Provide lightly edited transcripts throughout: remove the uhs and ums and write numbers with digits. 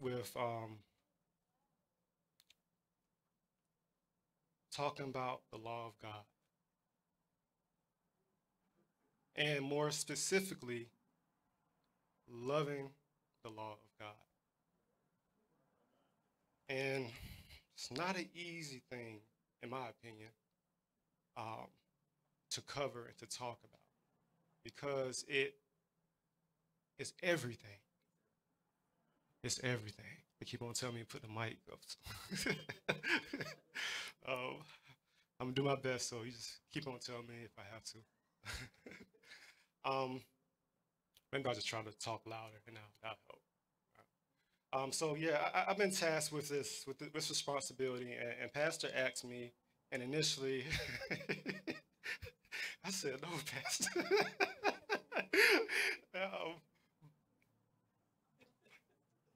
with talking about the law of God, and more specifically, loving the law of God. And it's not an easy thing, in my opinion, um, to cover and to talk about because it is everything. It's everything. They keep on telling me to put the mic up. um, I'm gonna do my best, so you just keep on telling me if I have to. Maybe I'll just try to talk louder, and that'll help. So yeah, I've been tasked with this responsibility, and Pastor asked me, and initially, I said no, Pastor. um,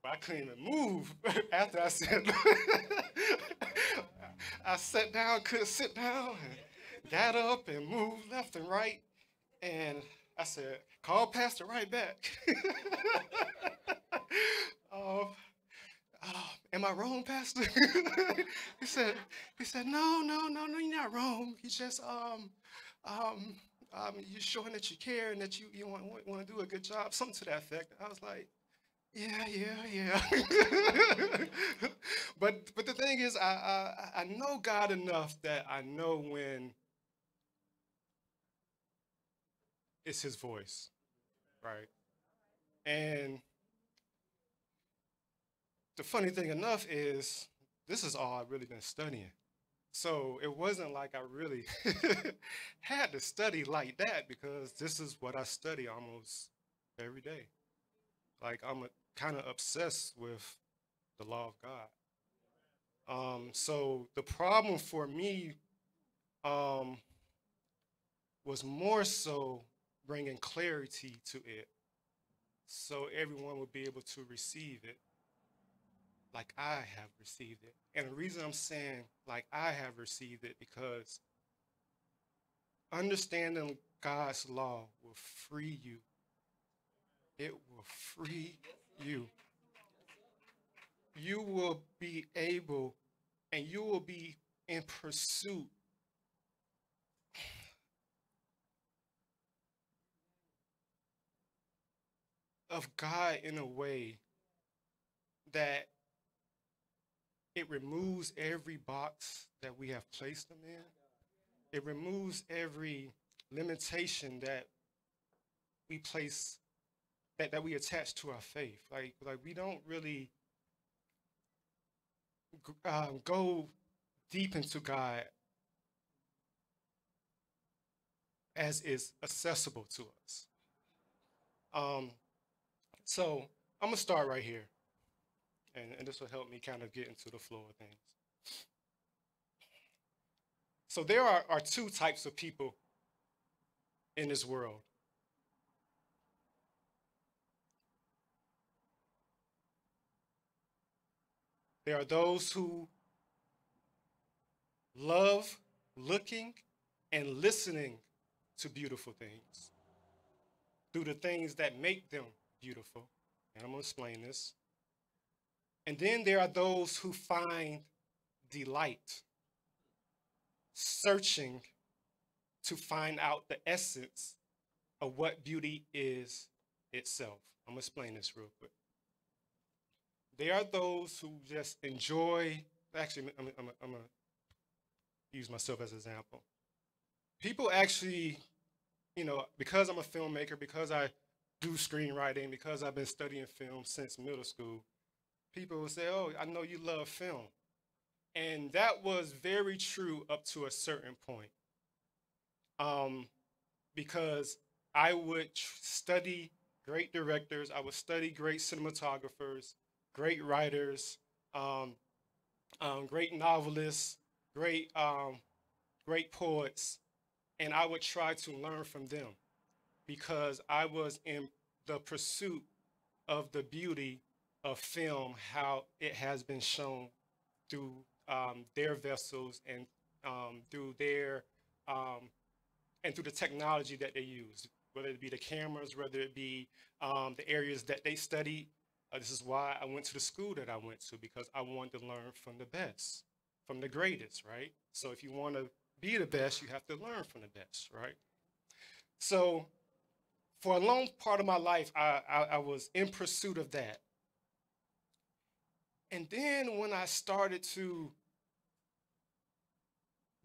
but I couldn't even move after I said. I sat down, couldn't sit down, and got up and moved left and right, and I said, "Call Pastor right back." um, Am I wrong, Pastor? he said, no, you're not wrong. He just, you're showing that you care and that you want to do a good job, something to that effect. I was like, yeah. but the thing is, I know God enough that I know when it's His voice, right? And the funny thing enough is, this is all I've really been studying. So it wasn't like I really had to study like that because this is what I study almost every day. Like I'm kind of obsessed with the law of God. So the problem for me um, was more so bringing clarity to it so everyone would be able to receive it like I have received it. And the reason I'm saying like I have received it because understanding God's law will free you. It will free you. You will be able and you will be in pursuit of God in a way that it removes every box that we have placed them in. It removes every limitation that we place that we attach to our faith. Like we don't really go deep into God as is accessible to us. Um, so I'm gonna start right here, and this will help me kind of get into the flow of things. So there are two types of people in this world. There are those who love looking and listening to beautiful things through the things that make them beautiful. And I'm going to explain this. And then there are those who find delight searching to find out the essence of what beauty is itself. I'm going to explain this real quick. There are those who just enjoy, actually, I'm going to use myself as an example. People actually, because I'm a filmmaker, because I do screenwriting, because I've been studying film since middle school, people will say, "Oh, I know you love film." And that was very true up to a certain point. Because I would study great directors, I would study great cinematographers, great writers, great novelists, great poets, and I would try to learn from them because I was in the pursuit of the beauty of film, how it has been shown through their vessels and through their and through the technology that they use, whether it be the cameras, whether it be the areas that they study, This is why I went to the school that I went to, because I wanted to learn from the best, from the greatest, right? So if you want to be the best, you have to learn from the best, right? So for a long part of my life, I was in pursuit of that. And then when I started to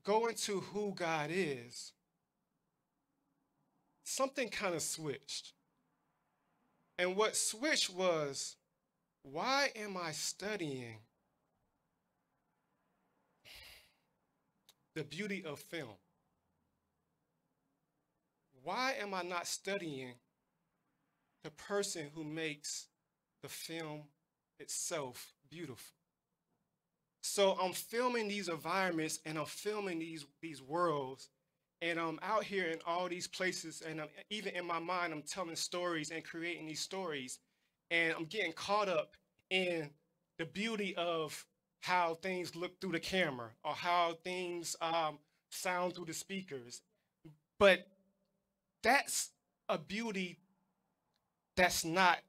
go into who God is, something kind of switched. And what switched was, why am I studying the beauty of film? Why am I not studying the person who makes the film itself beautiful? So I'm filming these environments and I'm filming these worlds, and I'm out here in all these places, and even in my mind, I'm telling stories and creating these stories, and I'm getting caught up in the beauty of how things look through the camera or how things sound through the speakers. But that's a beauty that's not,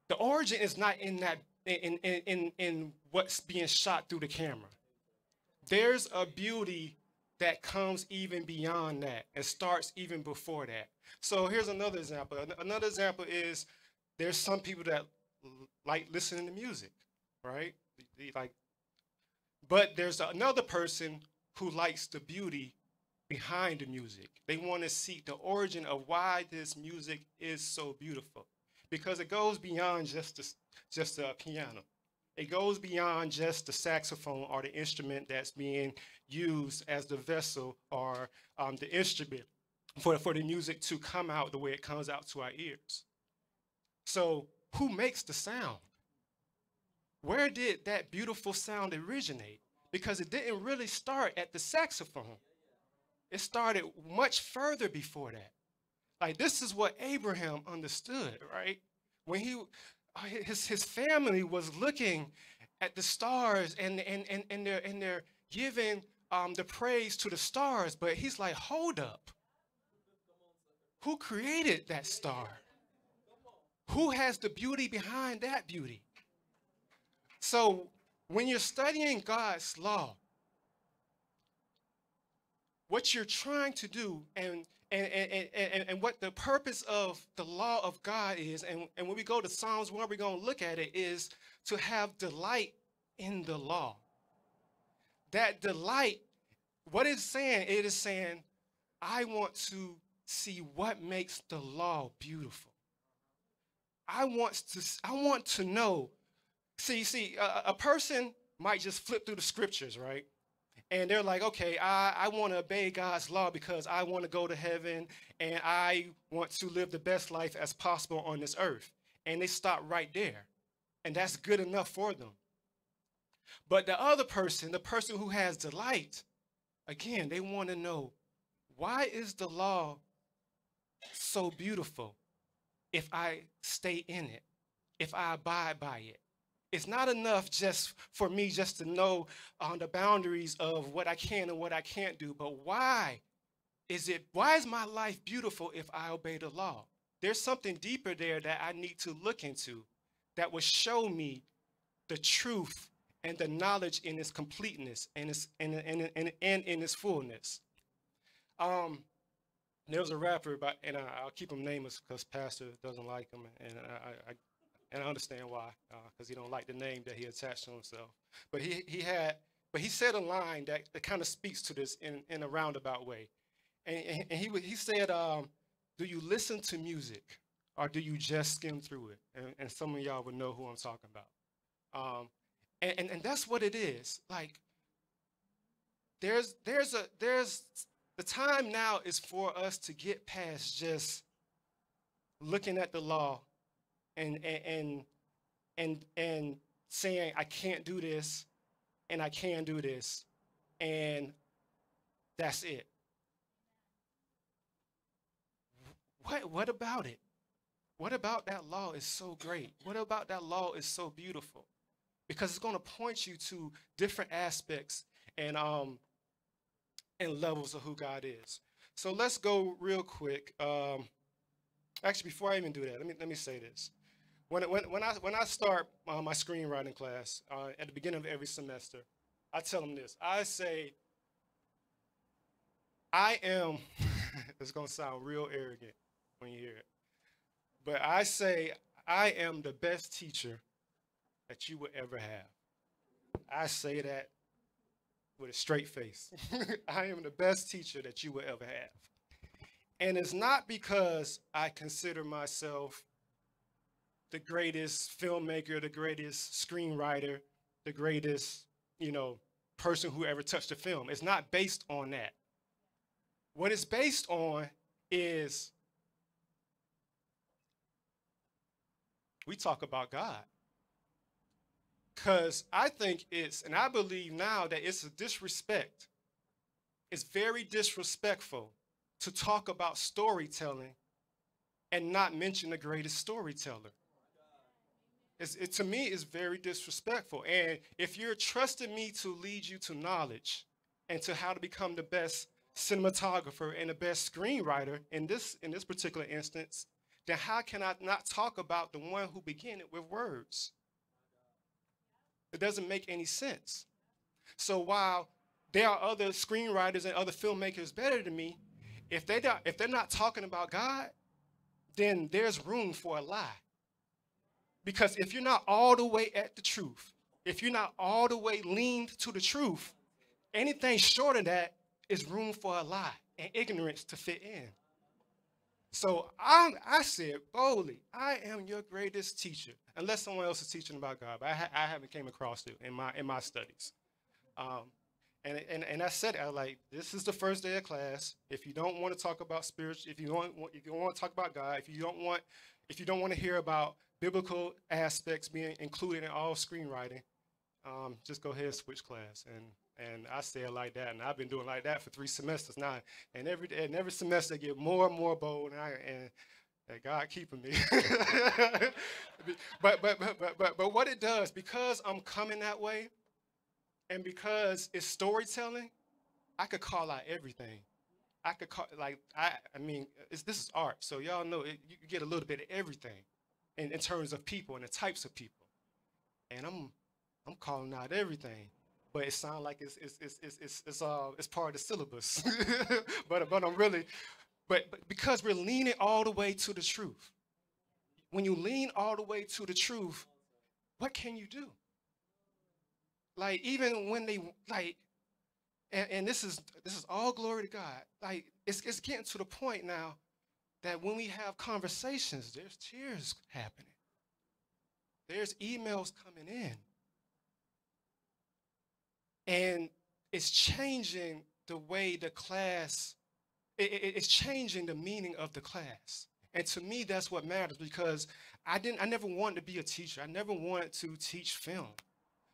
the origin is not in that, in what's being shot through the camera. There's a beauty that comes even beyond that and starts even before that. So here's another example. Another example is, there's some people that like listening to music, right? Like, but there's another person who likes the beauty behind the music. They want to see the origin of why this music is so beautiful, because it goes beyond just a piano. It goes beyond just the saxophone or the instrument that's being used as the vessel or the instrument for the music to come out the way it comes out to our ears. So who makes the sound? Where did that beautiful sound originate? Because it didn't really start at the saxophone. It started much further before that. Like, this is what Abraham understood, right? When his family was looking at the stars, and they're giving the praise to the stars, but he's like, hold up. Who created that star? Who has the beauty behind that beauty? So when you're studying God's law, what you're trying to do, and what the purpose of the law of God is, and when we go to Psalms 1, we're going to look at it, is to have delight in the law. That delight, what it's saying, it is saying, I want to see what makes the law beautiful. I want to know. See, a person might just flip through the scriptures, right? And they're like, okay, I want to obey God's law because I want to go to heaven and I want to live the best life as possible on this earth. And they stop right there. And that's good enough for them. But the other person, the person who has delight, again, they want to know, why is the law so beautiful if I stay in it, if I abide by it? It's not enough just for me just to know the boundaries of what I can and what I can't do, but why is my life beautiful if I obey the law? There's something deeper there that I need to look into that will show me the truth and the knowledge in its completeness and in its fullness. There was a rapper, and I'll keep him nameless because Pastor doesn't like him, and I understand why, because he don't like the name that he attached to himself. But he said a line that kind of speaks to this in a roundabout way, and he said, "Do you listen to music, or do you just skim through it?" And some of y'all would know who I'm talking about. And that's what it is. Like, there's the time now is for us to get past just looking at the law and saying I can't do this and I can do this, and that's it. What about it? What about that law is so great? What about that law is so beautiful? Because it's going to point you to different aspects and levels of who God is. So let's go real quick. Actually, before I even do that, let me say this. When I start my screenwriting class at the beginning of every semester, I tell them this. I say, I am, it's going to sound real arrogant when you hear it, but I say, I am the best teacher that you would ever have. I say that with a straight face. I am the best teacher that you would ever have. And it's not because I consider myself the greatest filmmaker, the greatest screenwriter, the greatest, you know, person who ever touched a film. It's not based on that. What it's based on is we talk about God. Because I think and I believe now that it's a disrespect. It's very disrespectful to talk about storytelling and not mention the greatest storyteller. To me, it's very disrespectful. And if you're trusting me to lead you to knowledge and to how to become the best cinematographer and the best screenwriter in this particular instance, then how can I not talk about the one who began it with words? It doesn't make any sense. So while there are other screenwriters and other filmmakers better than me, if they're not talking about God, then there's room for a lie. Because if you're not all the way at the truth, if you're not all the way leaned to the truth, anything short of that is room for a lie and ignorance to fit in. So I said boldly, I am your greatest teacher, unless someone else is teaching about God. But I haven't came across it in my studies. And I said, I was like, this is the first day of class. If you don't want to talk about spiritual, if you don't want to talk about God, if you don't want to hear about biblical aspects being included in all screenwriting, just go ahead and switch class. And I say it like that, and I've been doing like that for 3 semesters now. And every semester I get more and more bold, and God keeping me. but what it does, because I'm coming that way, and because it's storytelling, I could call out everything. I could call I mean, this is art, so y'all know you get a little bit of everything in terms of people and the types of people, and I'm calling out everything. But it sounds like it's part of the syllabus. but I'm really, but because we're leaning all the way to the truth. When you lean all the way to the truth, what can you do? Like even when they like, and this is all glory to God. Like it's getting to the point now that when we have conversations, there's tears happening. There's emails coming in. And it's changing the way the class, it's changing the meaning of the class. And to me, that's what matters, because I never wanted to be a teacher. I never wanted to teach film.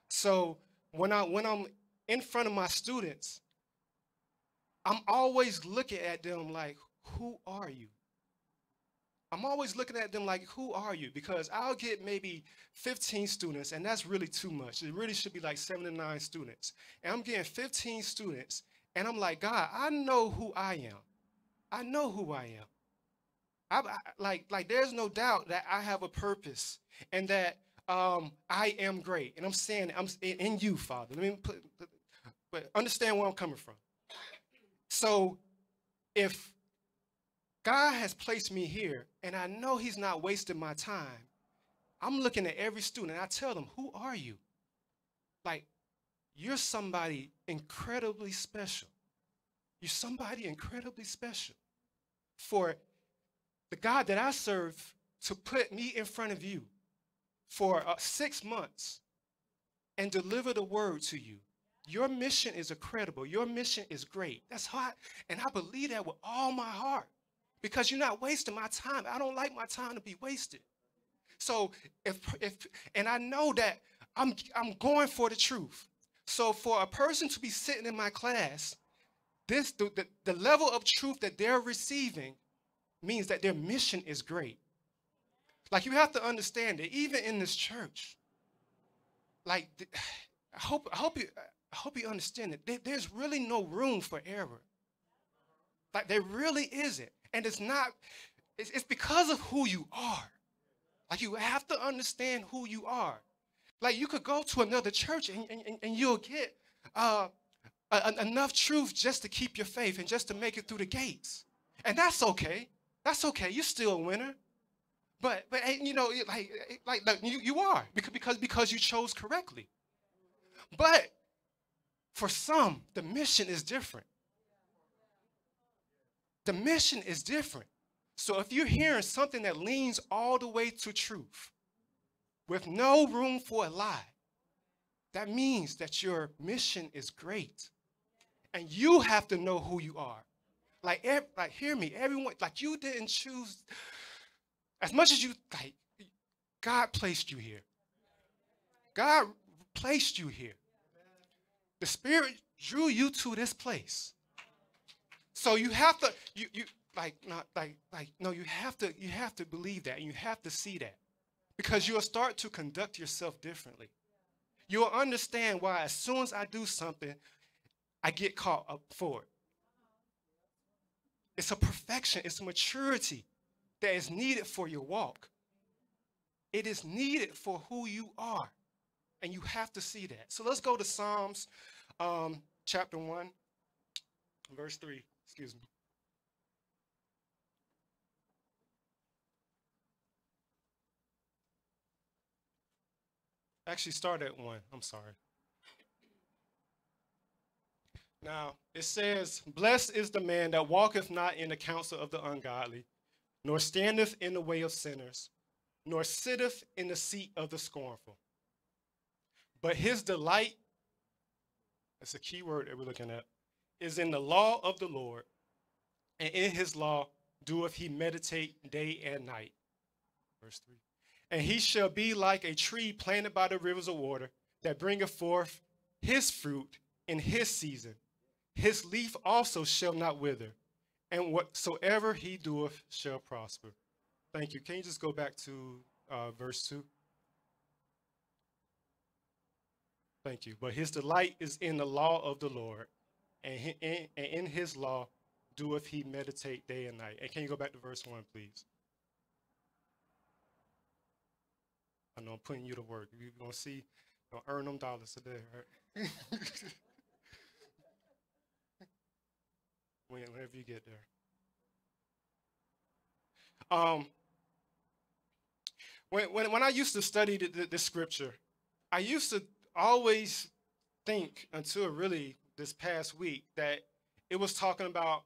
So when I'm in front of my students, I'm always looking at them like, who are you? I'm always looking at them like, who are you? Because I'll get maybe 15 students, and that's really too much. It really should be like 7 to 9 students. And I'm getting 15 students, and I'm like, God, I know who I am. I know who I am. Like there's no doubt that I have a purpose and that I am great. And I'm saying I'm in you, Father. But understand where I'm coming from. So if God has placed me here, and I know he's not wasting my time, I'm looking at every student, and I tell them, who are you? Like, you're somebody incredibly special. You're somebody incredibly special. For the God that I serve to put me in front of you for 6 months and deliver the word to you, your mission is incredible. Your mission is great. That's hot, and I believe that with all my heart. Because you're not wasting my time. I don't like my time to be wasted. So and I know that I'm going for the truth. So for a person to be sitting in my class, the level of truth that they're receiving means that their mission is great. Like, you have to understand that even in this church, like, I hope you understand that there's really no room for error. Like, there really isn't. And it's because of who you are. Like, you have to understand who you are. Like, you could go to another church and you'll get enough truth just to keep your faith and just to make it through the gates. And that's okay. That's okay. You're still a winner. But you know, like you are because you chose correctly. But for some, the mission is different. The mission is different. So if you're hearing something that leans all the way to truth with no room for a lie, that means that your mission is great. And you have to know who you are. Like hear me, everyone, like, you didn't choose, as much as you, like, God placed you here. God placed you here. The Spirit drew you to this place. So you have to, you have to believe that, and you have to see that, because you'll start to conduct yourself differently. You'll understand why as soon as I do something, I get caught up for it. It's a perfection, it's a maturity that is needed for your walk. It is needed for who you are, and you have to see that. So let's go to Psalms chapter 1, verse 3. Excuse me. Actually, start at 1. I'm sorry. Now, it says, "Blessed is the man that walketh not in the counsel of the ungodly, nor standeth in the way of sinners, nor sitteth in the seat of the scornful. But his delight," that's a key word that we're looking at, "is in the law of the Lord, and in his law doeth he meditate day and night." Verse 3. "And he shall be like a tree planted by the rivers of water, that bringeth forth his fruit in his season. His leaf also shall not wither, and whatsoever he doeth shall prosper." Thank you. Can you just go back to verse 2? Thank you. "But his delight is in the law of the Lord, and in his law doeth he meditate day and night." And can you go back to verse 1, please? I know I'm putting you to work. You're going to see, you're going to earn them dollars today, right? Whenever you get there. When I used to study this scripture, I used to always think, until really this past week, that it was talking about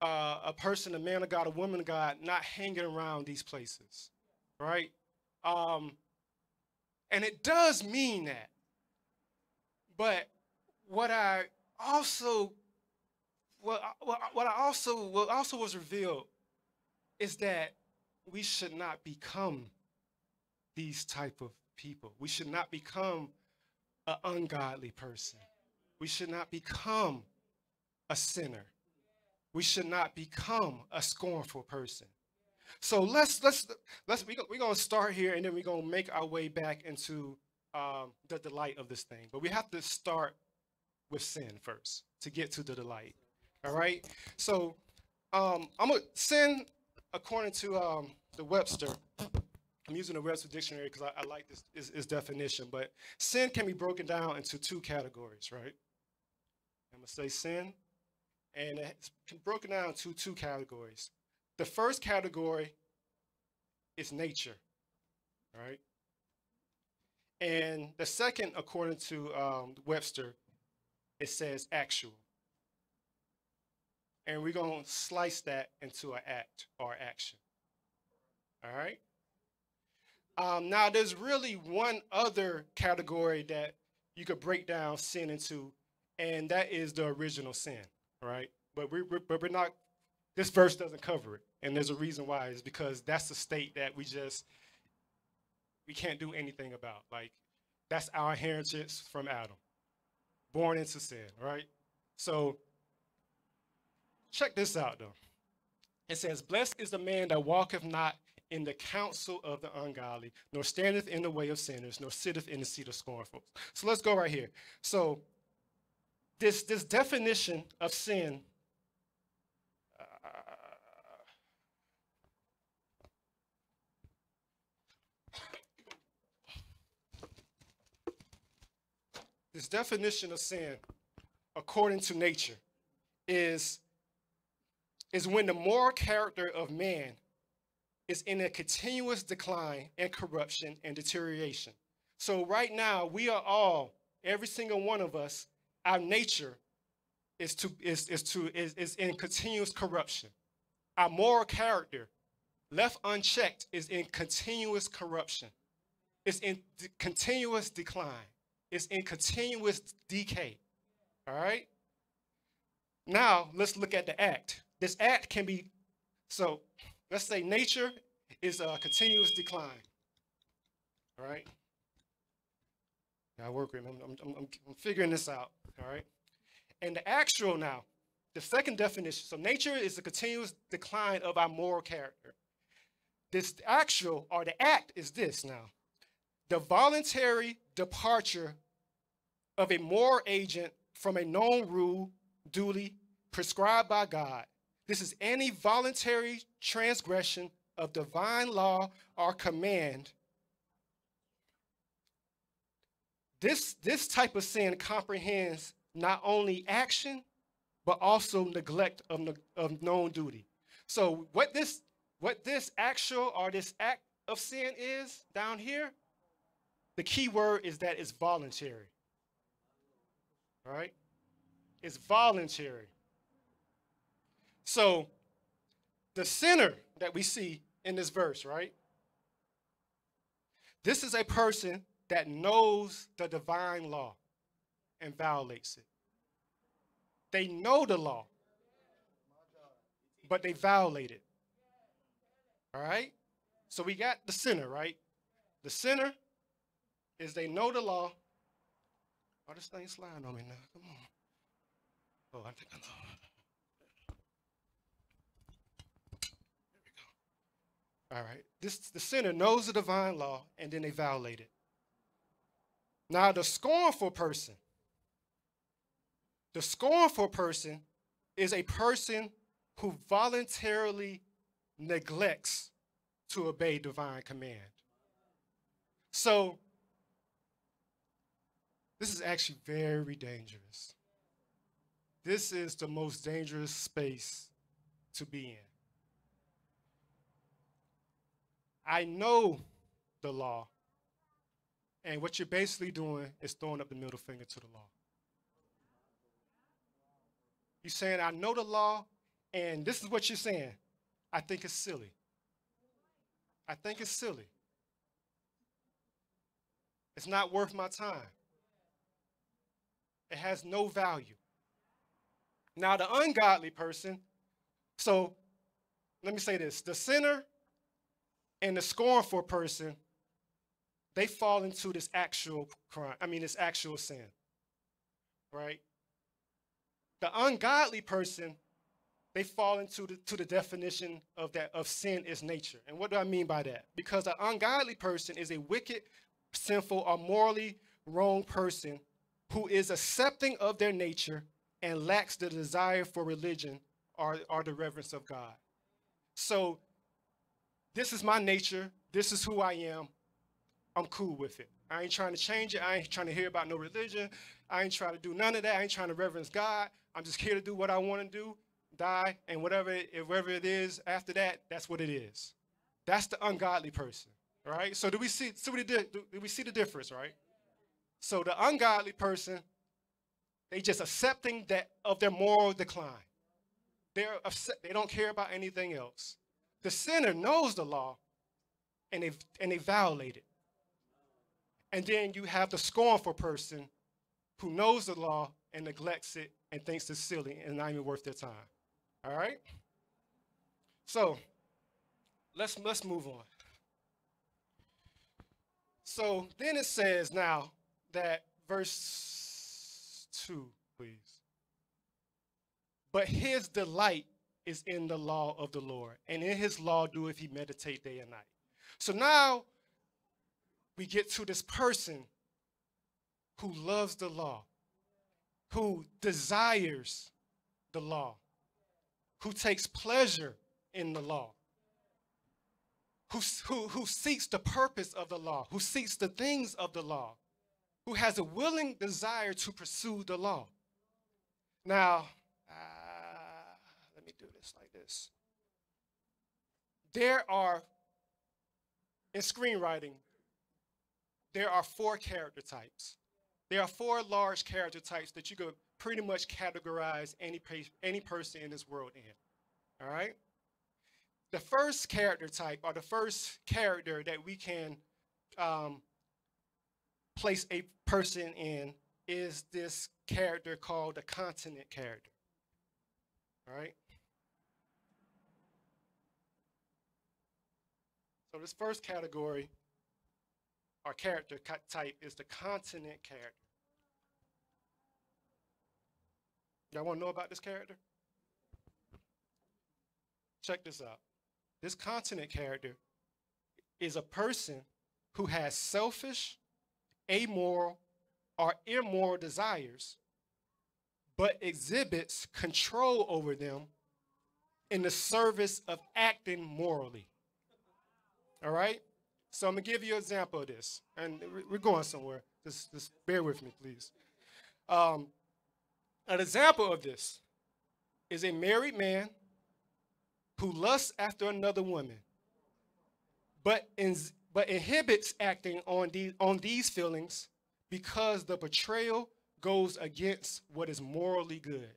a person, a man of God, a woman of God, not hanging around these places, right? And it does mean that. But what also was revealed is that we should not become these type of people. We should not become an ungodly person. We should not become a sinner. We should not become a scornful person. So we're gonna start here, and then we're gonna make our way back into the delight of this thing. But we have to start with sin first to get to the delight. All right. So I'm gonna sin, according to the Webster. I'm using the Webster dictionary because I like this definition. But sin can be broken down into 2 categories, right? I'm gonna say sin, and it's broken down into 2 categories. The first category is nature, right? And the second, according to Webster, it says actual. And we're going to slice that into an act or action. All right? Now, there's really one other category that you could break down sin into, and that is the original sin, right? But we're not, this verse doesn't cover it. And there's a reason why. It's because that's the state that we can't do anything about. Like, that's our inheritance from Adam, born into sin, right? So check this out, though. It says, "Blessed is the man that walketh not in the counsel of the ungodly, nor standeth in the way of sinners, nor sitteth in the seat of scornful." So let's go right here. So this definition of sin, This definition of sin, according to nature, is when the moral character of man is in a continuous decline and corruption and deterioration. So right now, we are all, every single one of us, our nature is in continuous corruption. Our moral character, left unchecked, is in continuous corruption. It's in continuous decline. It's in continuous decay. All right? Now, let's look at the act. This act can be, so let's say nature is a continuous decline. All right? I work with me. I'm figuring this out. All right? And the actual now, the second definition. So nature is a continuous decline of our moral character. This actual, or the act, is this now. The voluntary departure of a moral agent from a known rule, duty, prescribed by God. This is any voluntary transgression of divine law or command. This type of sin comprehends not only action, but also neglect of known duty. So what this actual or this act of sin is down here, the key word is that it's voluntary. All right? It's voluntary. So the sinner that we see in this verse, right? This is a person that knows the divine law and violates it. They know the law, but they violate it. All right? So we got the sinner, right? The sinner is they know the law. Oh, this thing's sliding on me now. Come on. Oh, I think I know. There we go. All right. The sinner knows the divine law, and then they violate it. Now, the scornful person is a person who voluntarily neglects to obey divine command. So, this is actually very dangerous. This is the most dangerous space to be in. I know the law, and what you're basically doing is throwing up the middle finger to the law. You're saying, I know the law, and this is what you're saying. I think it's silly. I think it's silly. It's not worth my time. It has no value. Now, the ungodly person, so let me say this. The sinner and the scornful person, they fall into this actual crime. This actual sin, right? The ungodly person, they fall into the definition of sin is nature. And what do I mean by that? Because an ungodly person is a wicked, sinful, or morally wrong person who is accepting of their nature and lacks the desire for religion or the reverence of God. So this is my nature. This is who I am. I'm cool with it. I ain't trying to change it. I ain't trying to hear about no religion. I ain't trying to do none of that. I ain't trying to reverence God. I'm just here to do what I want to do, die, and whatever it is after that, that's what it is. That's the ungodly person, right? So do we see the difference, right? So the ungodly person, they just accepting that of their moral decline. They don't care about anything else. The sinner knows the law, and they violate it. And then you have the scornful person who knows the law and neglects it and thinks it's silly and not even worth their time. All right? So let's move on. So then it says now that verse 2, please. But his delight is in the law of the Lord, and in his law doeth he meditate day and night. So now we get to this person who loves the law, who desires the law, who takes pleasure in the law, who seeks the purpose of the law, who seeks the things of the law. who has a willing desire to pursue the law. Now, let me do this like this. There are, in screenwriting, there are 4 character types. There are 4 large character types that you could pretty much categorize any person in this world in. All right? The first character type, or the first character that we can place a person in, is this character called the continent character. All right? So this first category or character type is the continent character. Y'all want to know about this character? Check this out. This continent character is a person who has selfish, amoral, or immoral desires, but exhibits control over them in the service of acting morally. All right? So I'm going to give you an example of this. And we're going somewhere. Just bear with me, please. An example of this is a married man who lusts after another woman, but inhibits acting on these feelings because the betrayal goes against what is morally good.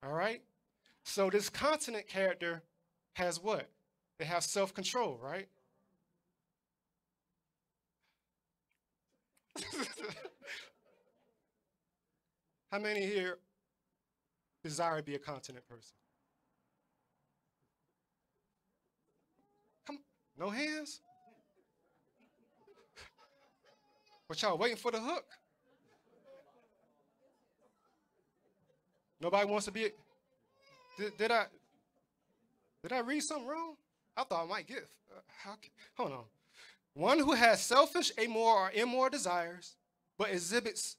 All right? So this continent character has what? They have self-control, right? How many here desire to be a continent person? Come, no hands? But y'all waiting for the hook? Nobody wants to be. Did I read something wrong? I thought I might get. Hold on. One who has selfish, amoral, or immoral desires, but exhibits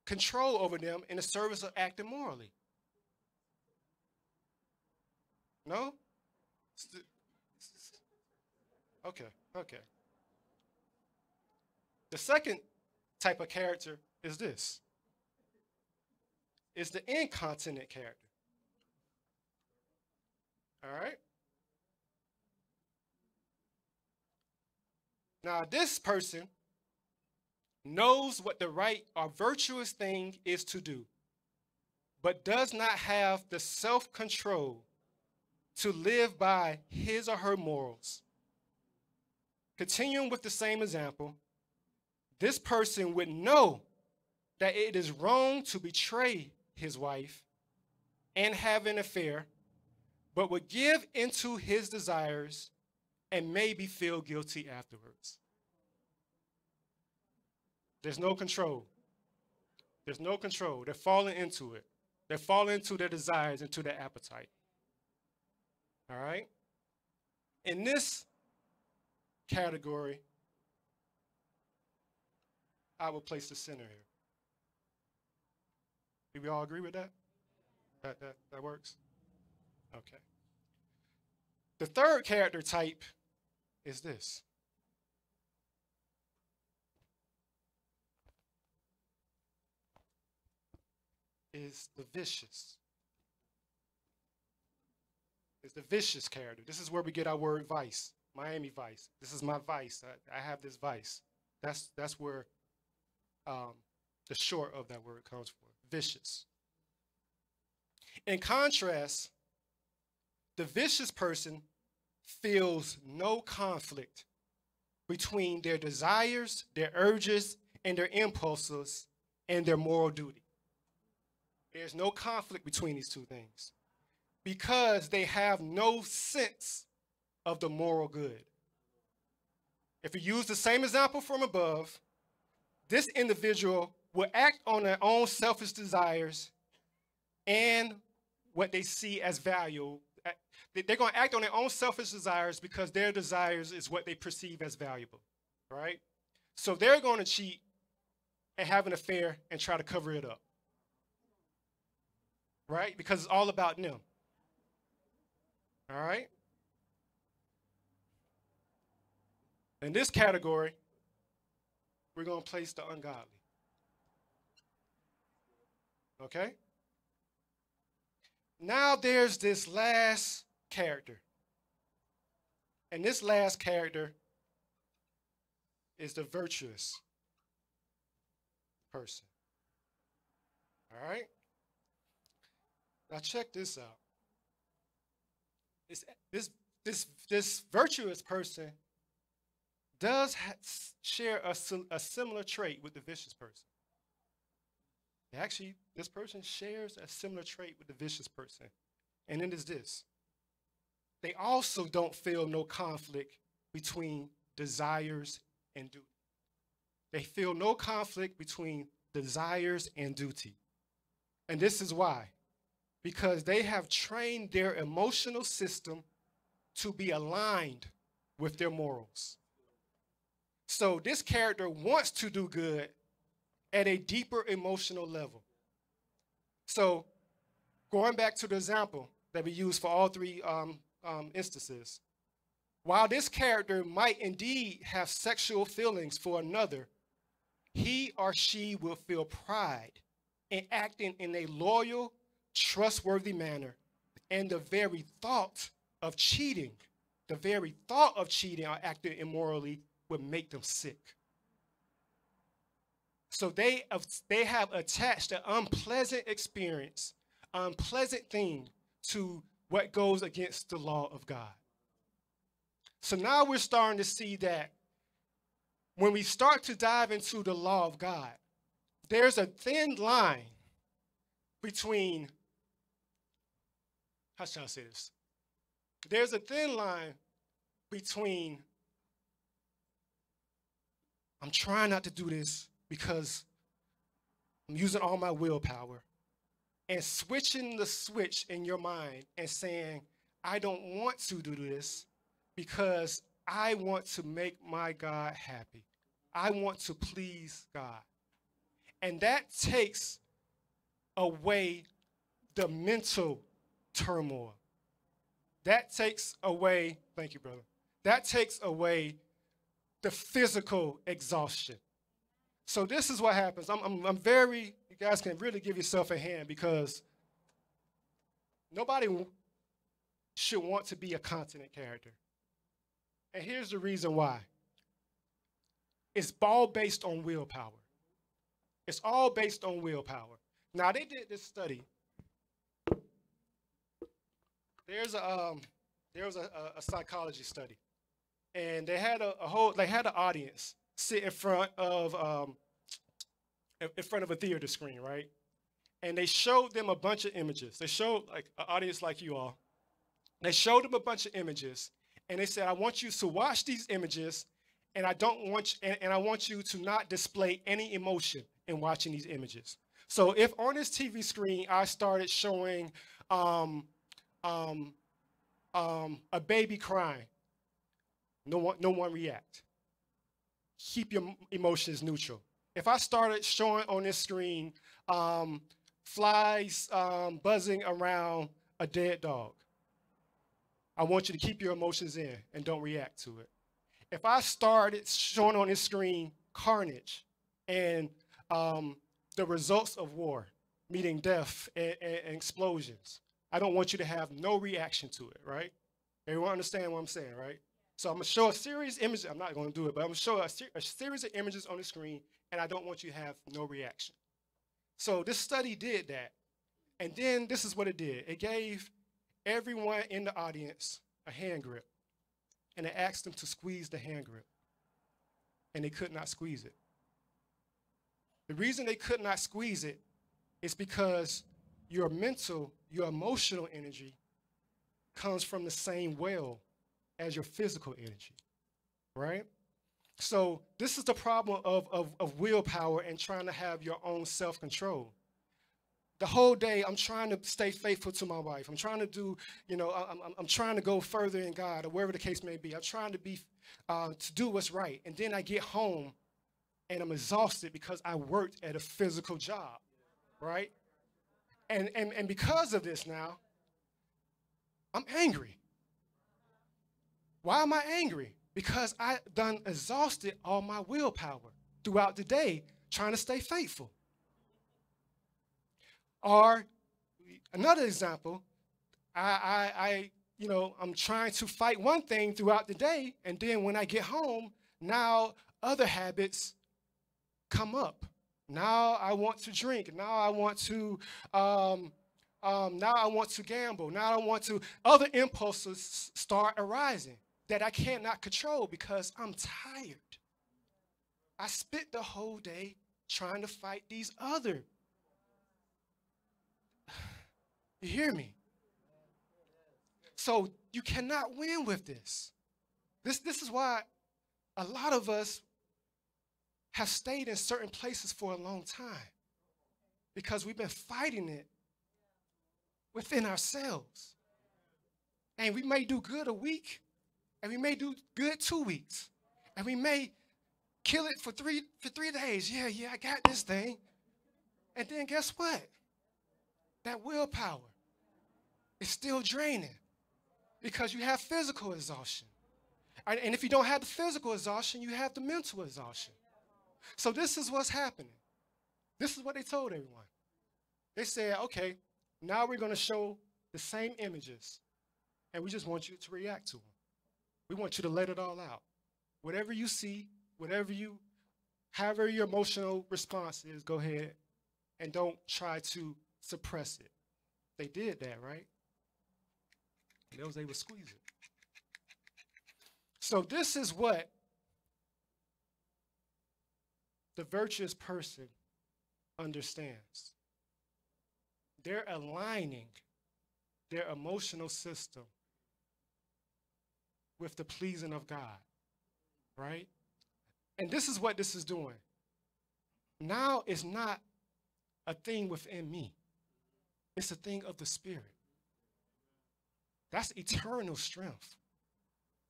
control over them in the service of acting morally. No? Okay. The second type of character is this. It's the incontinent character. All right? Now, this person knows what the right or virtuous thing is to do, but does not have the self-control to live by his or her morals. Continuing with the same example, this person would know that it is wrong to betray his wife and have an affair, but would give into his desires and maybe feel guilty afterwards. There's no control. There's no control. They're falling into it. They're falling into their desires, into their appetite. All right? In this category, I will place the sinner here. Do we all agree with that? That works? Okay. The third character type is this. Is the vicious. It's the vicious character. This is where we get our word vice. Miami Vice. This is my vice. I have this vice. That's where the short of that word comes from. Vicious. In contrast, the vicious person feels no conflict between their desires, their urges, and their impulses, and their moral duty. There's no conflict between these two things because they have no sense of the moral good. If we use the same example from above, this individual will act on their own selfish desires and what they see as value. They're going to act on their own selfish desires because their desires is what they perceive as valuable, right? So they're going to cheat and have an affair and try to cover it up, right? Because it's all about them, all right? In this category, we're going to place the ungodly. Okay? Now there's this last character. And this last character is the virtuous person. All right? Now check this out. This virtuous person does share a similar trait with the vicious person. Actually, this person shares a similar trait with the vicious person. And it is this. They also don't feel no conflict between desires and duty. They feel no conflict between desires and duty. And this is why. Because they have trained their emotional system to be aligned with their morals. So this character wants to do good at a deeper emotional level. So going back to the example that we use for all three instances, while this character might indeed have sexual feelings for another, he or she will feel pride in acting in a loyal, trustworthy manner, and the very thought of cheating or acting immorally would make them sick. So they have attached an unpleasant experience, unpleasant thing to what goes against the law of God. So now we're starting to see that when we start to dive into the law of God, there's a thin line between, how shall I say this? There's a thin line between, I'm trying not to do this because I'm using all my willpower, and switching the switch in your mind and saying, I don't want to do this because I want to make my God happy. I want to please God. And that takes away the mental turmoil. That takes away, thank you, brother. That takes away the physical exhaustion. So this is what happens. I'm very, you guys can really give yourself a hand because nobody should want to be a continent character. And here's the reason why. It's all based on willpower. It's all based on willpower. Now, they did this study. There was a psychology study, and they had an audience sit in front of a theater screen, right? And they showed them a bunch of images. They showed like an audience like you all. They showed them a bunch of images, and they said, I want you to watch these images, and I want you to not display any emotion in watching these images. So if on this TV screen I started showing a baby crying, no one react. Keep your emotions neutral. If I started showing on this screen flies buzzing around a dead dog, I want you to keep your emotions in and don't react to it. If I started showing on this screen carnage and the results of war, meaning death and explosions, I don't want you to have no reaction to it, right? Everyone understand what I'm saying, right? So I'm going to show a series of images. I'm not going to do it, but I'm going to show a series of images on the screen, and I don't want you to have no reaction. So this study did that. And then this is what it did. It gave everyone in the audience a hand grip, and it asked them to squeeze the hand grip, and they could not squeeze it. The reason they could not squeeze it is because your mental, your emotional energy comes from the same well as your physical energy, right? So this is the problem of willpower and trying to have your own self-control. The whole day, I'm trying to stay faithful to my wife. I'm trying to do, I'm trying to go further in God or wherever the case may be. I'm trying to do what's right. And then I get home and I'm exhausted because I worked at a physical job, right? And because of this now, I'm angry. Why am I angry? Because I done exhausted all my willpower. throughout the day trying to stay faithful. Or another example, I'm trying to fight one thing throughout the day, and then when I get home, now other habits come up. Now I want to drink. Now I want to gamble. Now I want to. Other impulses start arising that I cannot control because I'm tired. I spent the whole day trying to fight these other. You hear me? So you cannot win with this. This is why a lot of us have stayed in certain places for a long time, because we've been fighting it within ourselves. And we may do good a week, and we may do good 2 weeks, and we may kill it for three days. Yeah, I got this thing. And then guess what? That willpower is still draining because you have physical exhaustion. And if you don't have the physical exhaustion, you have the mental exhaustion. So this is what's happening. This is what they told everyone. They said, okay, now we're going to show the same images, and we just want you to react to them. We want you to let it all out. Whatever you see, however your emotional response is, go ahead and don't try to suppress it. They did that, right? And they was able to squeeze it. So this is what the virtuous person understands. They're aligning their emotional system with the pleasing of God, right? And this is what this is doing. Now it's not a thing within me. It's a thing of the Spirit. That's eternal strength.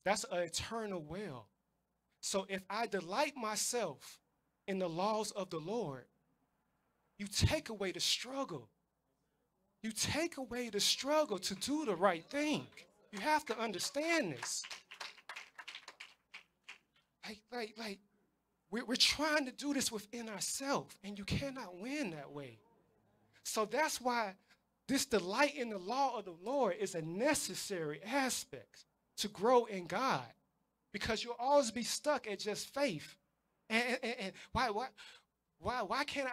That's an eternal will. So if I delight myself in the laws of the Lord, you take away the struggle. You take away the struggle to do the right thing. You have to understand this. We're trying to do this within ourselves, and you cannot win that way. So that's why this delight in the law of the Lord is a necessary aspect to grow in God, because you'll always be stuck at just faith. And why can't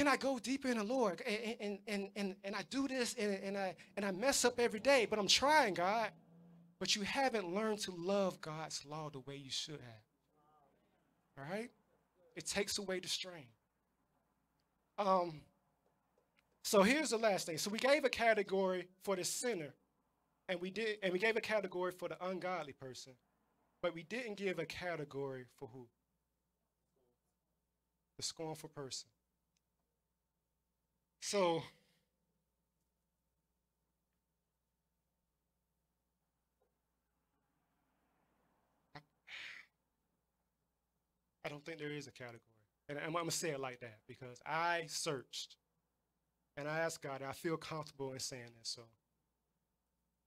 I go deeper in the Lord? And I do this and I mess up every day, but I'm trying, God. But you haven't learned to love God's law the way you should have. All right? It takes away the strain. So here's the last thing. So we gave a category for the sinner, and we gave a category for the ungodly person, but we didn't give a category for who? The scornful person. So I don't think there is a category. And I'm going to say it like that because I searched and I asked God, and I feel comfortable in saying this, so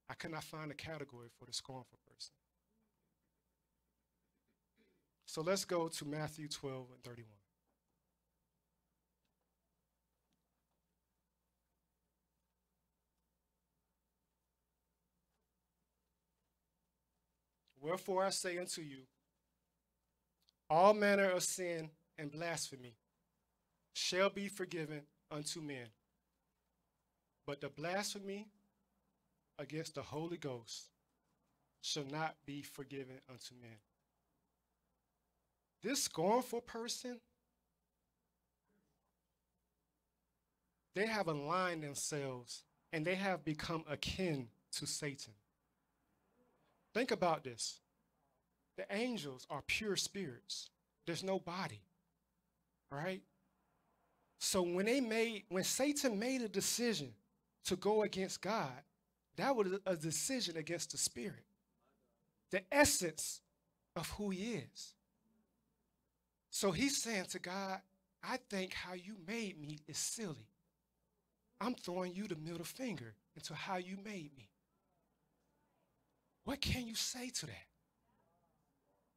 I could not find a category for the scornful person. So let's go to Matthew 12 and 31. Wherefore I say unto you, all manner of sin and blasphemy shall be forgiven unto men, but the blasphemy against the Holy Ghost shall not be forgiven unto men. This scornful person, they have aligned themselves and they have become akin to Satan. Think about this. The angels are pure spirits. There's no body, right? So when Satan made a decision to go against God, that was a decision against the spirit, the essence of who he is. So he's saying to God, I think how you made me is silly. I'm throwing you the middle finger into how you made me. What can you say to that?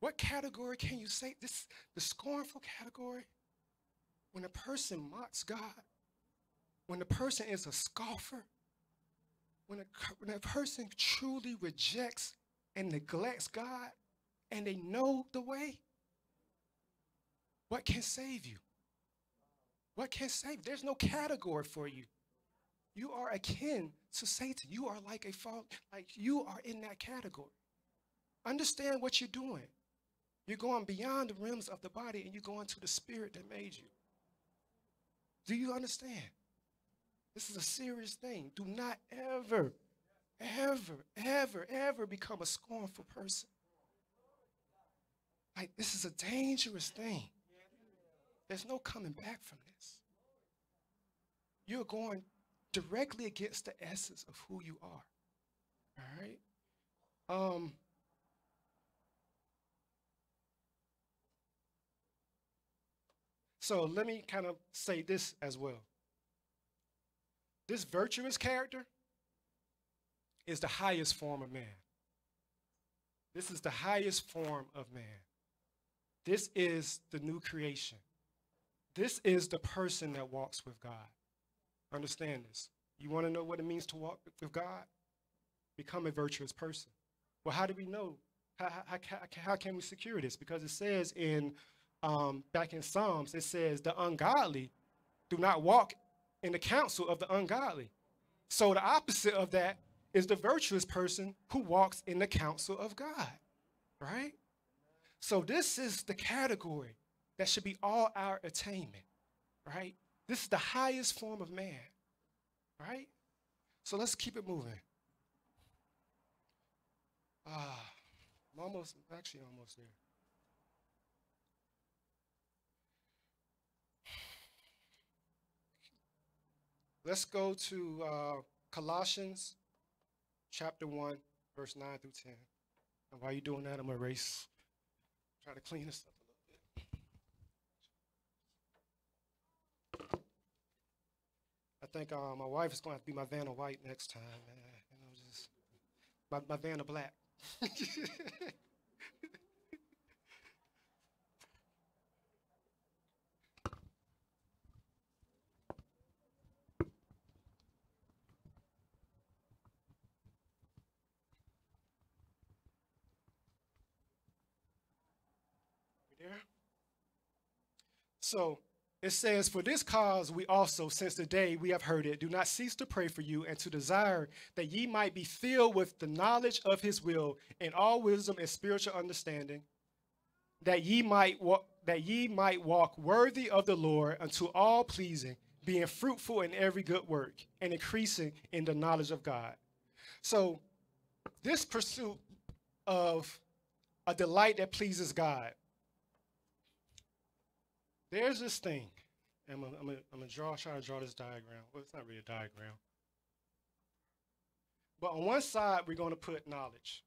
What category can you say? This, the scornful category? When a person mocks God, when a person is a scoffer, when a person truly rejects and neglects God and they know the way, what can save you? What can save? There's no category for you. You are akin to Satan. You are like a fall, like you are in that category. Understand what you're doing. You're going beyond the realms of the body and you're going to the spirit that made you. Do you understand? This is a serious thing. Do not ever, ever, ever, ever become a scornful person. Like, this is a dangerous thing. There's no coming back from this. You're going directly against the essence of who you are. All right? So let me kind of say this as well. This virtuous character is the highest form of man. This is the highest form of man. This is the new creation. This is the person that walks with God. Understand this. You want to know what it means to walk with God? Become a virtuous person. Well, how do we know? How can we secure this? Because it says in, back in Psalms, it says the ungodly do not walk in the counsel of the ungodly. So the opposite of that is the virtuous person who walks in the counsel of God, right? So this is the category that should be all our attainment, right? This is the highest form of man, right? So let's keep it moving. I'm almost there. Let's go to Colossians chapter 1, verse 9 through 10. And while you're doing that, I'm going to try to clean this up a little bit. I think my wife is going to have to be my Vanna White next time. You know, just my Vanna Black. You there? So it says, for this cause we also, since the day we have heard it, do not cease to pray for you and to desire that ye might be filled with the knowledge of his will in all wisdom and spiritual understanding, that ye might walk worthy of the Lord unto all pleasing, being fruitful in every good work and increasing in the knowledge of God. So this pursuit of a delight that pleases God, there's this thing. I'm gonna try to draw this diagram. Well, it's not really a diagram. But on one side, we're going to put knowledge.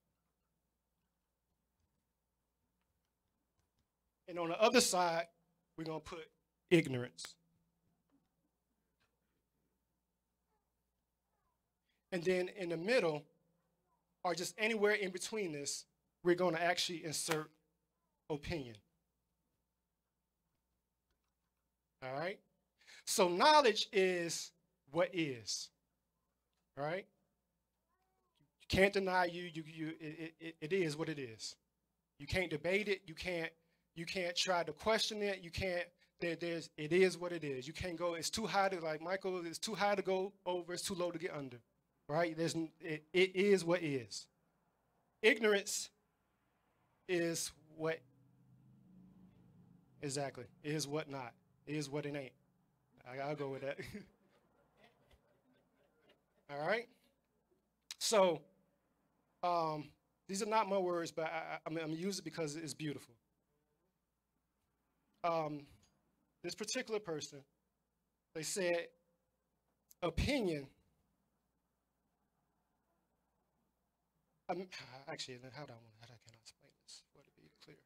And on the other side, we're going to put ignorance. And then in the middle, or just anywhere in between this, we're going to actually insert opinion. All right? So knowledge is what is. All right? You can't deny it is what it is. You can't debate it. You can't try to question it. You can't, it is what it is. You can't go, it's too high to, like Michael, it's too high to go over, it's too low to get under. Right? It is what is. Ignorance is what, exactly, is what not, is what it ain't. I'll go with that. All right? So, these are not my words, but I'm going to use it because it's beautiful. This particular person, they said, opinion, actually, how can I explain this for it to be clear?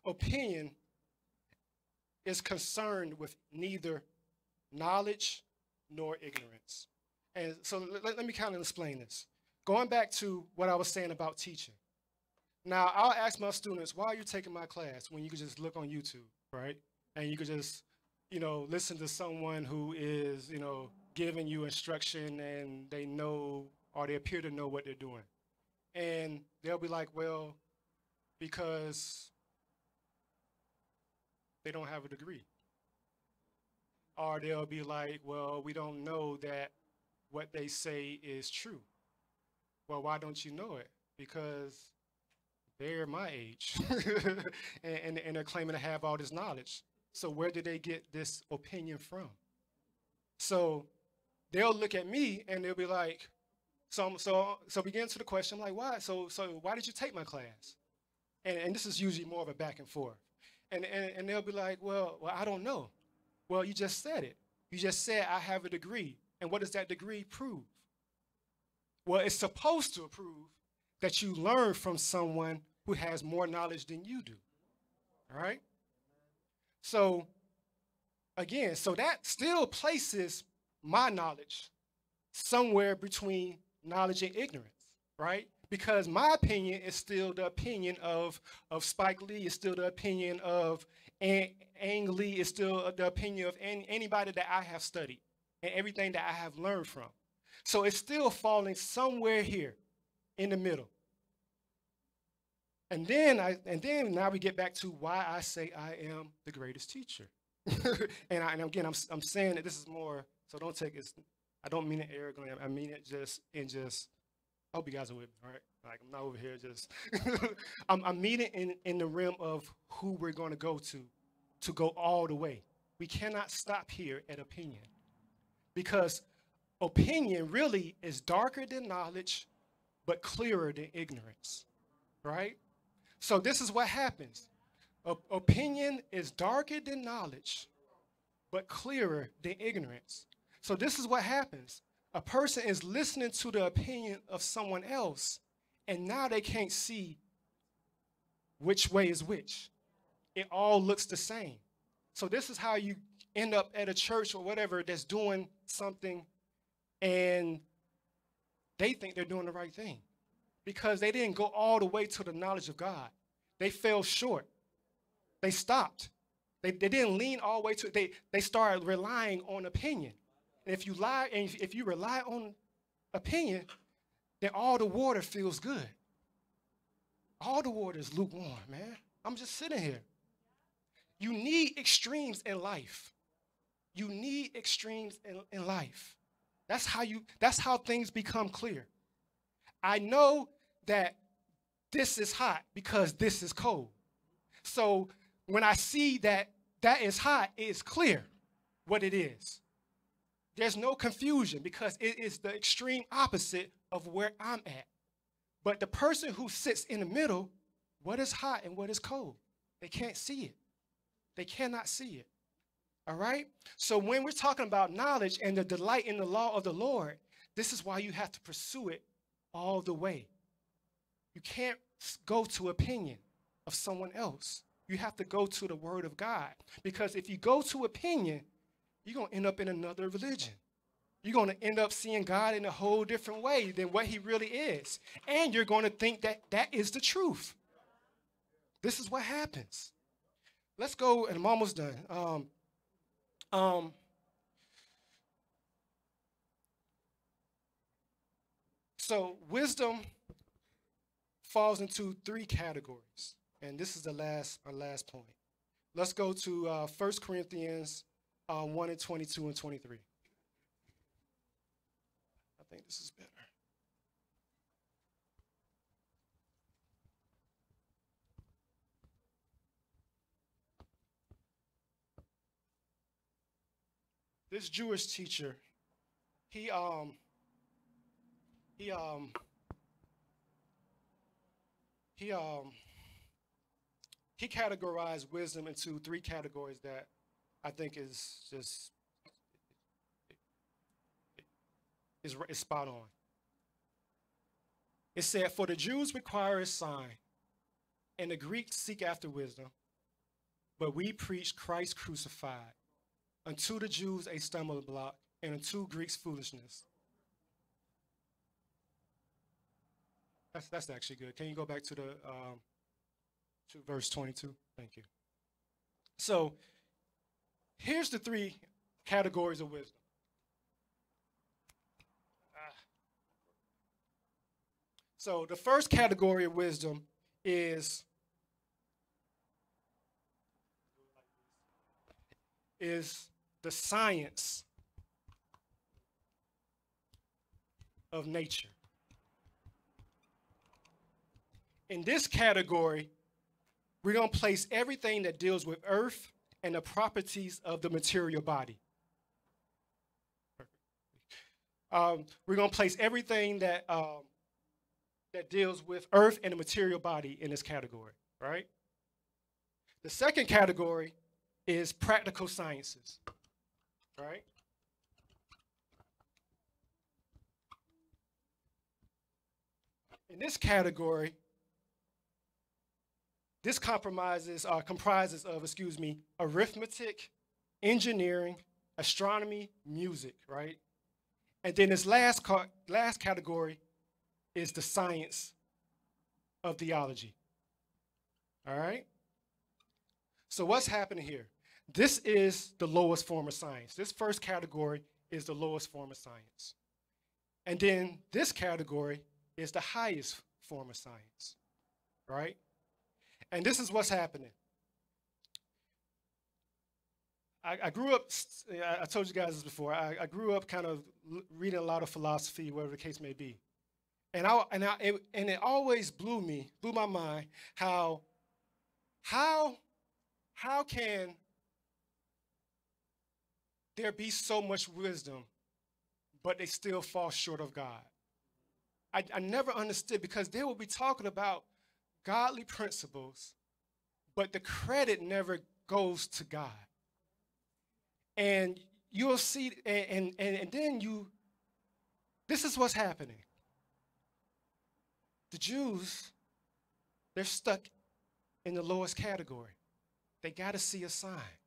Opinion is concerned with neither knowledge nor ignorance. And so let me kind of explain this. Going back to what I was saying about teaching. Now, I'll ask my students, why are you taking my class when you could just look on YouTube, right? And you could just, listen to someone who is, giving you instruction and they know or they appear to know what they're doing. And they'll be like, well, because they don't have a degree. Or they'll be like, well, we don't know that what they say is true. Well, why don't you know it? Because they're my age and they're claiming to have all this knowledge. So where did they get this opinion from? So they'll look at me and they'll be like, so we get into the question, I'm like, why? So why did you take my class? And this is usually more of a back and forth. And they'll be like, well, I don't know. Well, you just said it. You just said I have a degree. And what does that degree prove? Well, it's supposed to prove that you learn from someone who has more knowledge than you do. All right? So, again, so that still places my knowledge somewhere between knowledge and ignorance, right? Because my opinion is still the opinion of Spike Lee, is still the opinion of Ang Lee, is still the opinion of anybody that I have studied and everything that I have learned from. So it's still falling somewhere here in the middle. And then now we get back to why I say I am the greatest teacher. and again, I'm saying that this is more, so don't take it, I don't mean it arrogantly, I mean it just, I hope you guys are with me, all right? Like, I'm not over here just, I'm meaning in the realm of who we're going to go all the way. We cannot stop here at opinion, because opinion really is darker than knowledge, but clearer than ignorance, right? So this is what happens. Opinion is darker than knowledge, but clearer than ignorance. So this is what happens. A person is listening to the opinion of someone else, and now they can't see which way is which. It all looks the same. So this is how you end up at a church or whatever that's doing something, and they think they're doing the right thing because they didn't go all the way to the knowledge of God. They fell short. They stopped. They didn't lean all the way to it. They started relying on opinion. And if you rely on opinion, then all the water feels good. All the water is lukewarm, man. I'm just sitting here. You need extremes in life. You need extremes in life. That's how things become clear. I know that this is hot because this is cold. So when I see that is hot, it is clear what it is. There's no confusion because it is the extreme opposite of where I'm at. But the person who sits in the middle, what is hot and what is cold? They can't see it. They cannot see it. All right? So when we're talking about knowledge and the delight in the law of the Lord, this is why you have to pursue it all the way. You can't go to opinion of someone else. You have to go to the word of God. Because if you go to opinion, you're going to end up in another religion. You're going to end up seeing God in a whole different way than what he really is. And you're going to think that is the truth. This is what happens. Let's go, and I'm almost done. So wisdom falls into three categories. And this is our last point. Let's go to 1 Corinthians 1 and 22 and 23. I think this is better. This Jewish teacher, he categorized wisdom into three categories that I think is just is spot on. It said, for the Jews require a sign, and the Greeks seek after wisdom, but we preach Christ crucified. Unto the Jews a stumbling block, and in 2 Greeks, foolishness. That's actually good. Can you go back to to verse 22? Thank you. So here's the 3 categories of wisdom. So the first category of wisdom is the science of nature. In this category, we're going to place everything that deals with earth and the properties of the material body. We're going to place everything that deals with earth and the material body in this category, right? The second category is practical sciences, right? In this category, this comprises of, arithmetic, engineering, astronomy, music, right? And then this last category is the science of theology. All right? So what's happening here? This is the lowest form of science. This first category is the lowest form of science. And then this category is the highest form of science, right? And this is what's happening. I grew up, I told you guys this before, I grew up kind of reading a lot of philosophy, whatever the case may be. And it always blew my mind, how can there be so much wisdom, but they still fall short of God? I never understood, because they will be talking about godly principles, but the credit never goes to God. And you'll see, and then this is what's happening. The Jews, they're stuck in the lowest category. They got to see a sign.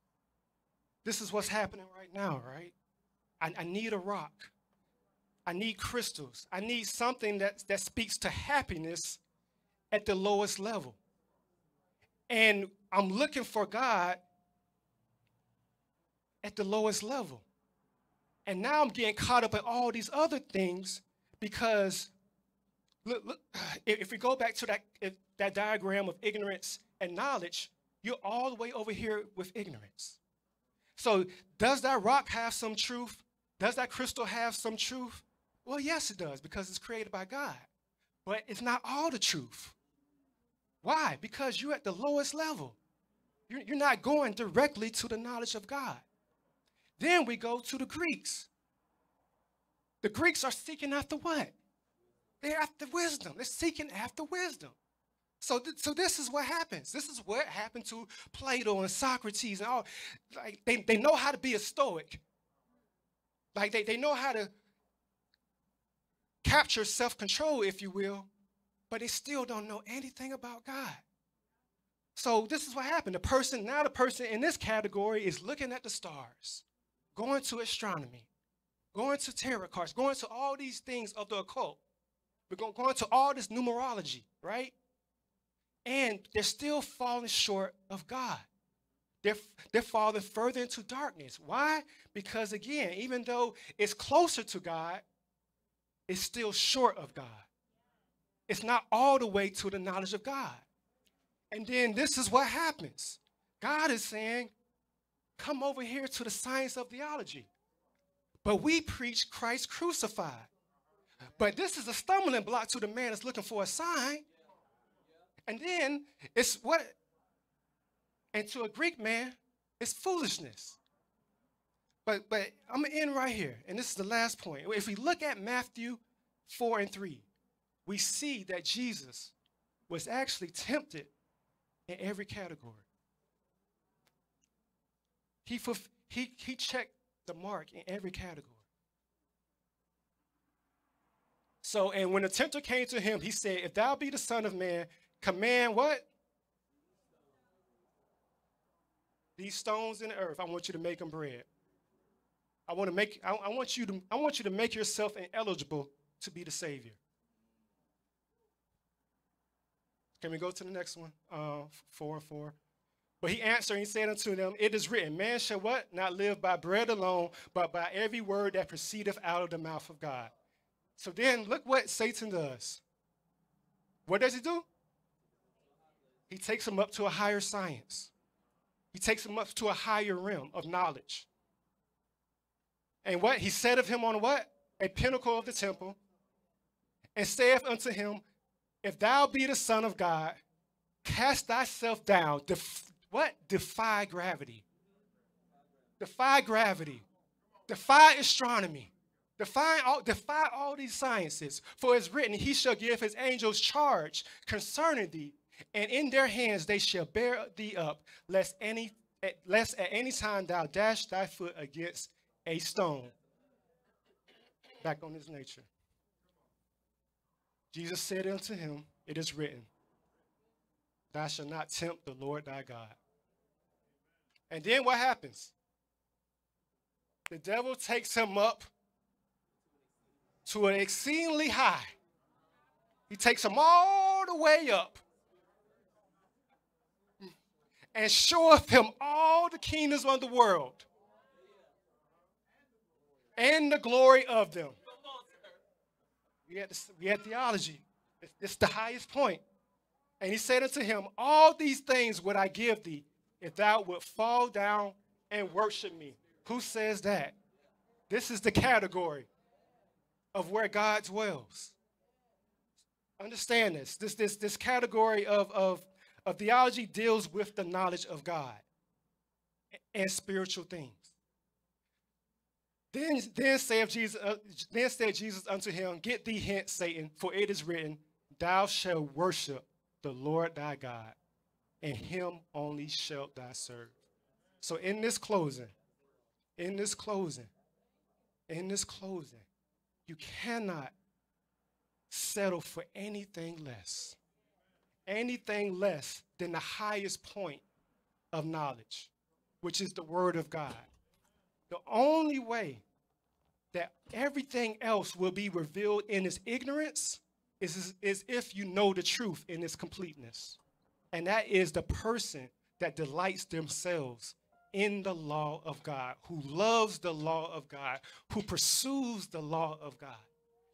This is what's happening right now, right? I need a rock. I need crystals. I need something that speaks to happiness at the lowest level. And I'm looking for God at the lowest level. And now I'm getting caught up in all these other things, because look, if we go back to that diagram of ignorance and knowledge, you're all the way over here with ignorance. So does that rock have some truth? Does that crystal have some truth? Well, yes, it does, because it's created by God. But it's not all the truth. Why? Because you're at the lowest level. You're not going directly to the knowledge of God. Then we go to the Greeks. The Greeks are seeking after what? They're after wisdom. They're seeking after wisdom. So this is what happens. This is what happened to Plato and Socrates and all. Like they know how to be a stoic. Like they know how to capture self-control, if you will, but they still don't know anything about God. So this is what happened. The person in this category is looking at the stars, going to astronomy, going to tarot cards, going to all these things of the occult. We're going to all this numerology, right? And they're still falling short of God. They're falling further into darkness. Why? Because, again, even though it's closer to God, it's still short of God. It's not all the way to the knowledge of God. And then this is what happens. God is saying, come over here to the science of theology. But we preach Christ crucified. But this is a stumbling block to the man that's looking for a sign. And then it's what? And to a Greek man, it's foolishness. But I'm going to end right here. And this is the last point. If we look at Matthew 4 and 3, we see that Jesus was actually tempted in every category. He checked the mark in every category. So, and when the tempter came to him, he said, if thou be the Son of Man, command what? These stones in the earth, I want you to make them bread. I want you to make yourself ineligible to be the Savior. Can we go to the next one? 4:4. But he answered and he said unto them, it is written, man shall what? Not live by bread alone, but by every word that proceedeth out of the mouth of God. So then look what Satan does. What does he do? He takes him up to a higher science. He takes him up to a higher realm of knowledge. And what? He said of him on what? A pinnacle of the temple, and saith unto him, if thou be the Son of God, cast thyself down. What? Defy gravity. Defy gravity. Defy astronomy. Defy all these sciences. For it's written, he shall give his angels charge concerning thee, and in their hands they shall bear thee up, lest at any time thou dash thy foot against a stone. Back on his nature. Jesus said unto him, it is written, thou shalt not tempt the Lord thy God. And then what happens? The devil takes him up to an exceedingly high. He takes him all the way up and showeth him all the kingdoms of the world and the glory of them. We had theology. It's the highest point. And he said unto him, all these things would I give thee, if thou wilt fall down and worship me. Who says that? This is the category of where God dwells. Understand this. This category of theology deals with the knowledge of God and spiritual things. Then said Jesus unto him, get thee hence, Satan, for it is written, thou shalt worship the Lord thy God, and him only shalt thou serve. So in this closing, you cannot settle for anything less than the highest point of knowledge, which is the word of God. The only way that everything else will be revealed in its ignorance is if you know the truth in its completeness. And that is the person that delights themselves in the law of God, who loves the law of God, who pursues the law of God.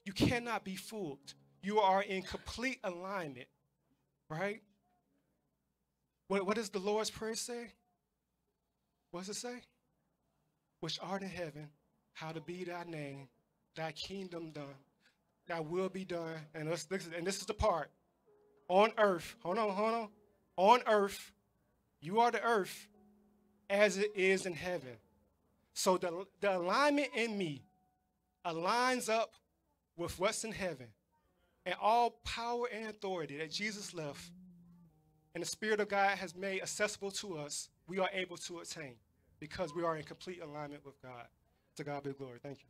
You cannot be fooled. You are in complete alignment, right? What does the Lord's Prayer say? What does it say? Which art in heaven, hallowed be thy name, thy kingdom done, thy will be done. And this is the part. On earth, hold on. On earth, you are the earth, as it is in heaven. So the alignment in me aligns up with what's in heaven. And all power and authority that Jesus left and the Spirit of God has made accessible to us, we are able to attain, because we are in complete alignment with God. To God be the glory. Thank you.